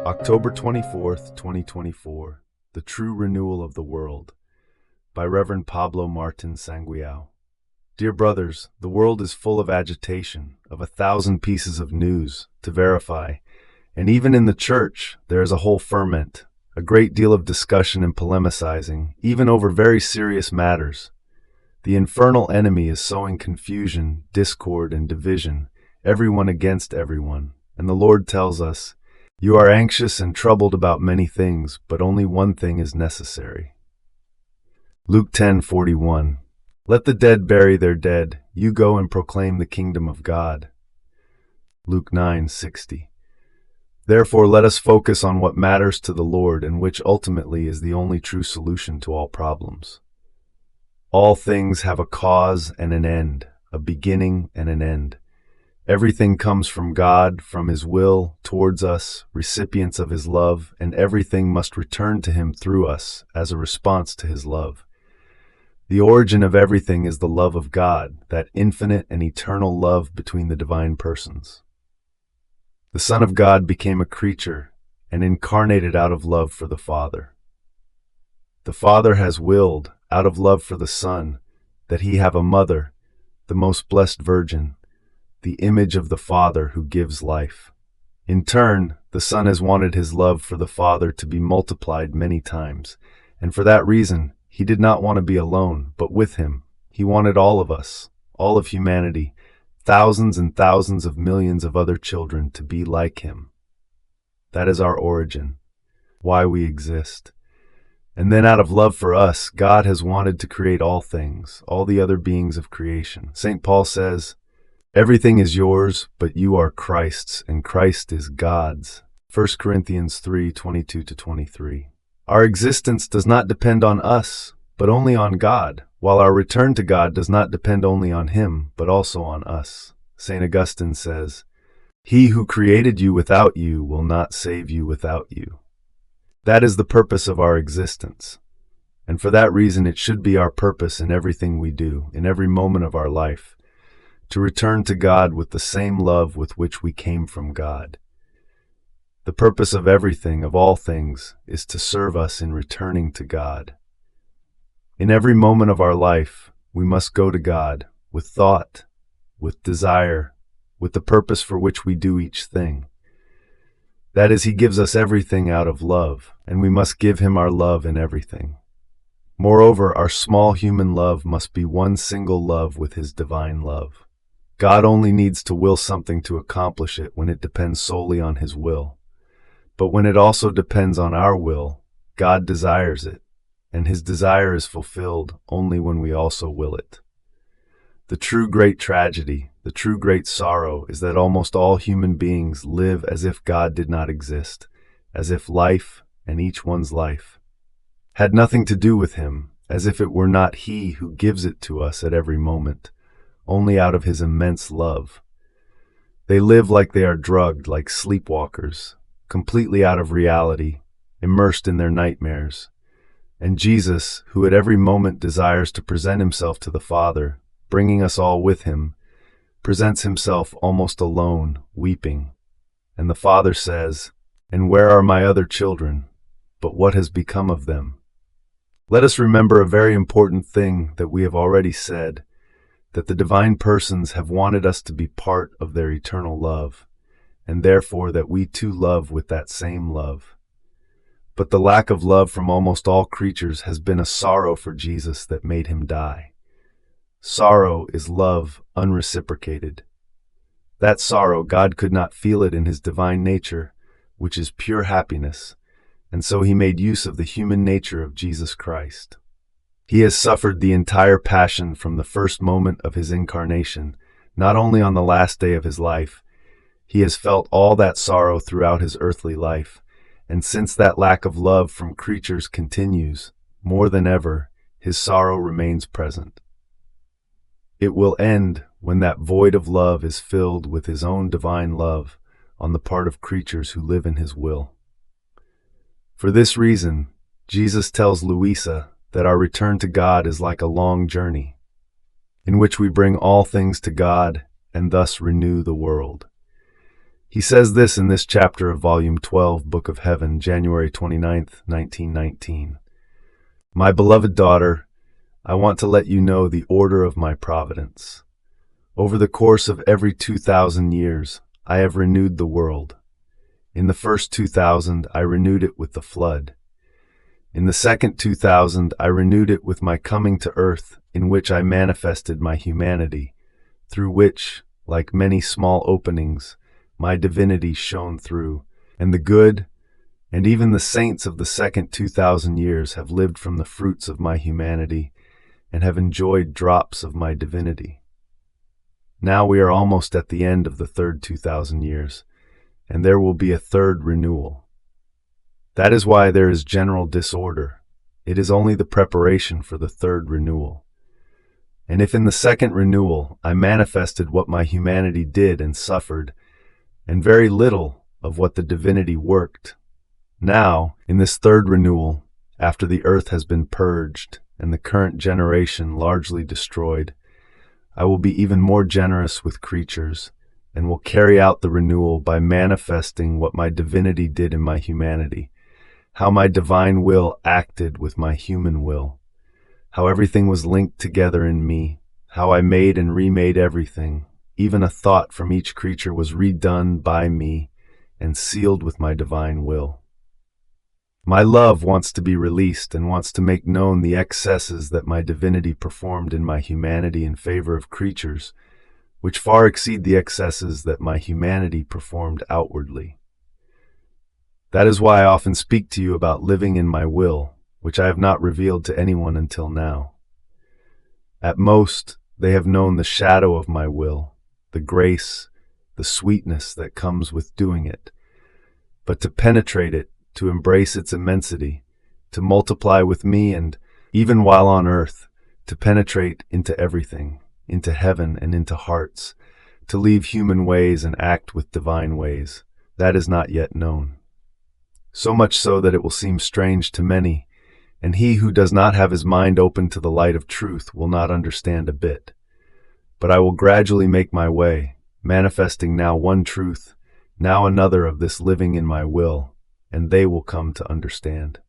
October 24th, 2024, The True Renewal of the World, by Reverend Pablo Martin Sanguiao. Dear brothers, the world is full of agitation, of 1,000 pieces of news to verify, and even in the church there is a whole ferment, a great deal of discussion and polemicizing, even over very serious matters. The infernal enemy is sowing confusion, discord, and division, everyone against everyone, and the Lord tells us, "You are anxious and troubled about many things, but only one thing is necessary." Luke 10:41. Let the dead bury their dead, you go and proclaim the kingdom of God. Luke 9:60. Therefore let us focus on what matters to the Lord and which ultimately is the only true solution to all problems. All things have a cause and an end, a beginning and an end. Everything comes from God, from His will, towards us, recipients of His love, and everything must return to Him through us as a response to His love. The origin of everything is the love of God, that infinite and eternal love between the divine persons. The Son of God became a creature and incarnated out of love for the Father. The Father has willed, out of love for the Son, that He have a mother, the most blessed Virgin, the image of the Father who gives life. In turn, the Son has wanted His love for the Father to be multiplied many times, and for that reason, He did not want to be alone, but with Him. He wanted all of us, all of humanity, thousands and thousands of millions of other children to be like Him. That is our origin, why we exist. And then out of love for us, God has wanted to create all things, all the other beings of creation. St. Paul says, "Everything is yours, but you are Christ's, and Christ is God's." 1 Corinthians 3:22-23. Our existence does not depend on us, but only on God, while our return to God does not depend only on Him, but also on us. St. Augustine says, "He who created you without you will not save you without you." That is the purpose of our existence, and for that reason it should be our purpose in everything we do, in every moment of our life, to return to God with the same love with which we came from God. The purpose of everything, of all things, is to serve us in returning to God. In every moment of our life, we must go to God with thought, with desire, with the purpose for which we do each thing. That is, He gives us everything out of love, and we must give Him our love in everything. Moreover, our small human love must be one single love with His divine love. God only needs to will something to accomplish it when it depends solely on His will. But when it also depends on our will, God desires it, and His desire is fulfilled only when we also will it. The true great tragedy, the true great sorrow is that almost all human beings live as if God did not exist, as if life, and each one's life, had nothing to do with Him, as if it were not He who gives it to us at every moment, only out of His immense love. They live like they are drugged, like sleepwalkers, completely out of reality, immersed in their nightmares. And Jesus, who at every moment desires to present Himself to the Father, bringing us all with Him, presents Himself almost alone, weeping. And the Father says, "And where are my other children? But what has become of them?" Let us remember a very important thing that we have already said, that the divine persons have wanted us to be part of their eternal love, and therefore that we too love with that same love. But the lack of love from almost all creatures has been a sorrow for Jesus that made Him die. Sorrow is love unreciprocated. That sorrow, God could not feel it in His divine nature, which is pure happiness, and so He made use of the human nature of Jesus Christ. He has suffered the entire passion from the first moment of His incarnation, not only on the last day of His life. He has felt all that sorrow throughout His earthly life, and since that lack of love from creatures continues, more than ever, His sorrow remains present. It will end when that void of love is filled with His own divine love on the part of creatures who live in His will. For this reason, Jesus tells Louisa that our return to God is like a long journey, in which we bring all things to God and thus renew the world. He says this in this chapter of Volume 12, Book of Heaven, January 29th, 1919. My beloved daughter, I want to let you know the order of my providence. Over the course of every 2,000 years, I have renewed the world. In the first 2,000, I renewed it with the flood. In the second 2,000, I renewed it with my coming to earth, in which I manifested my humanity, through which, like many small openings, my divinity shone through, and the good, and even the saints of the second 2,000 years have lived from the fruits of my humanity, and have enjoyed drops of my divinity. Now we are almost at the end of the third 2,000 years, and there will be a third renewal. That is why there is general disorder. It is only the preparation for the third renewal. And if in the second renewal I manifested what my humanity did and suffered, and very little of what the divinity worked, now, in this third renewal, after the earth has been purged and the current generation largely destroyed, I will be even more generous with creatures, and will carry out the renewal by manifesting what my divinity did in my humanity, how my divine will acted with my human will, how everything was linked together in me, how I made and remade everything, even a thought from each creature was redone by me and sealed with my divine will. My love wants to be released and wants to make known the excesses that my divinity performed in my humanity in favor of creatures, which far exceed the excesses that my humanity performed outwardly. That is why I often speak to you about living in my will, which I have not revealed to anyone until now. At most, they have known the shadow of my will, the grace, the sweetness that comes with doing it. But to penetrate it, to embrace its immensity, to multiply with me, and, even while on earth, to penetrate into everything, into heaven and into hearts, to leave human ways and act with divine ways, that is not yet known. So much so that it will seem strange to many, and he who does not have his mind open to the light of truth will not understand a bit. But I will gradually make my way, manifesting now one truth, now another of this living in my will, and they will come to understand.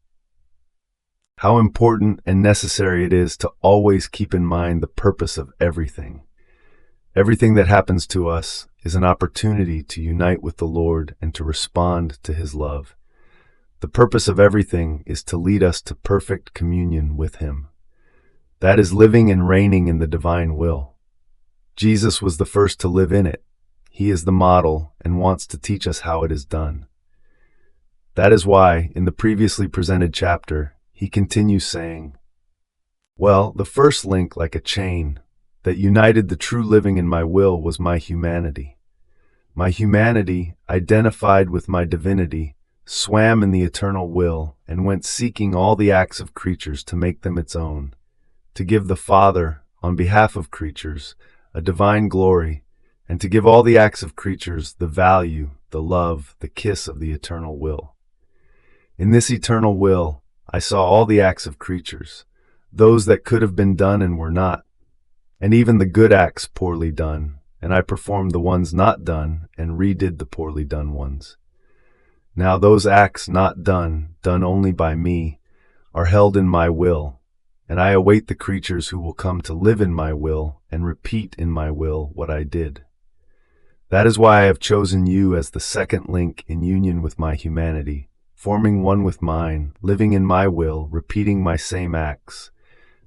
How important and necessary it is to always keep in mind the purpose of everything. Everything that happens to us is an opportunity to unite with the Lord and to respond to His love. The purpose of everything is to lead us to perfect communion with Him. That is living and reigning in the divine will. Jesus was the first to live in it. He is the model and wants to teach us how it is done. That is why, in the previously presented chapter, he continues saying, well, the first link, like a chain, that united the true living in my will was my humanity. My humanity, identified with my divinity, swam in the eternal will and went seeking all the acts of creatures to make them its own, to give the Father, on behalf of creatures, a divine glory, and to give all the acts of creatures the value, the love, the kiss of the eternal will. In this eternal will, I saw all the acts of creatures, those that could have been done and were not, and even the good acts poorly done, and I performed the ones not done and redid the poorly done ones. Now those acts not done, done only by me, are held in my will, and I await the creatures who will come to live in my will and repeat in my will what I did. That is why I have chosen you as the second link in union with my humanity, forming one with mine, living in my will, repeating my same acts,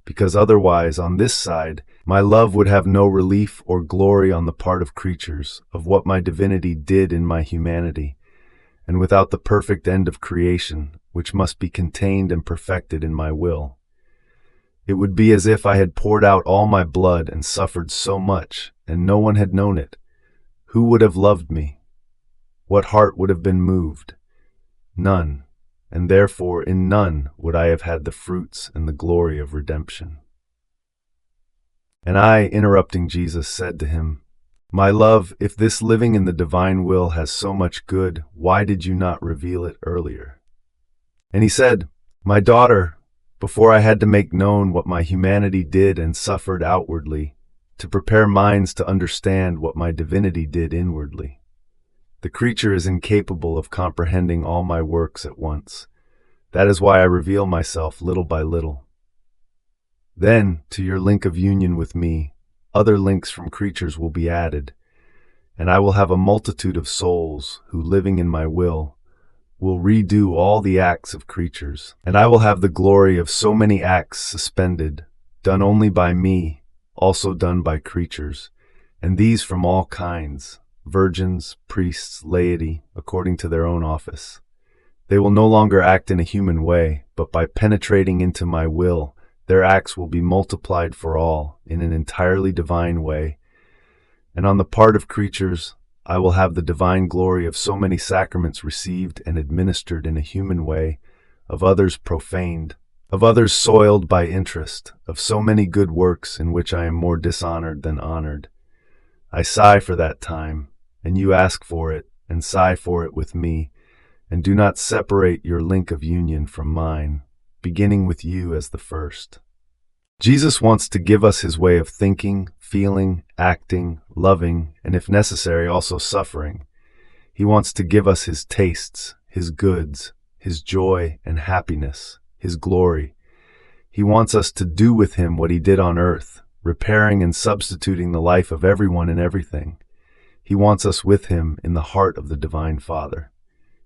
because otherwise, on this side, my love would have no relief or glory on the part of creatures of what my divinity did in my humanity, and without the perfect end of creation, which must be contained and perfected in my will. It would be as if I had poured out all my blood and suffered so much, and no one had known it. Who would have loved me? What heart would have been moved? None, and therefore in none would I have had the fruits and the glory of redemption. And I, interrupting Jesus, said to him, my love, if this living in the divine will has so much good, why did you not reveal it earlier? And he said, my daughter, before I had to make known what my humanity did and suffered outwardly, to prepare minds to understand what my divinity did inwardly. The creature is incapable of comprehending all my works at once. That is why I reveal myself little by little. Then, to your link of union with me, other links from creatures will be added, and I will have a multitude of souls who, living in my will redo all the acts of creatures, and I will have the glory of so many acts suspended, done only by me, also done by creatures, and these from all kinds, virgins, priests, laity, according to their own office. They will no longer act in a human way, but by penetrating into my will, their acts will be multiplied for all in an entirely divine way. And on the part of creatures, I will have the divine glory of so many sacraments received and administered in a human way, of others profaned, of others soiled by interest, of so many good works in which I am more dishonored than honored. I sigh for that time, and you ask for it, and sigh for it with me, and do not separate your link of union from mine, beginning with you as the first. Jesus wants to give us his way of thinking, feeling, acting, loving, and if necessary also suffering. He wants to give us his tastes, his goods, his joy and happiness, his glory. He wants us to do with him what he did on earth, repairing and substituting the life of everyone and everything. He wants us with him in the heart of the Divine Father.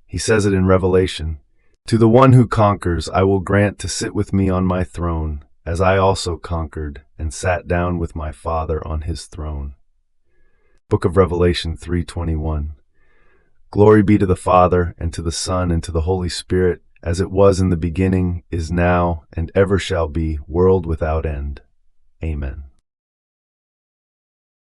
He says it in Revelation, "To the one who conquers, I will grant to sit with me on my throne, as I also conquered and sat down with my Father on his throne." Book of Revelation 3:21. Glory be to the Father, and to the Son, and to the Holy Spirit, as it was in the beginning, is now, and ever shall be, world without end. Amen.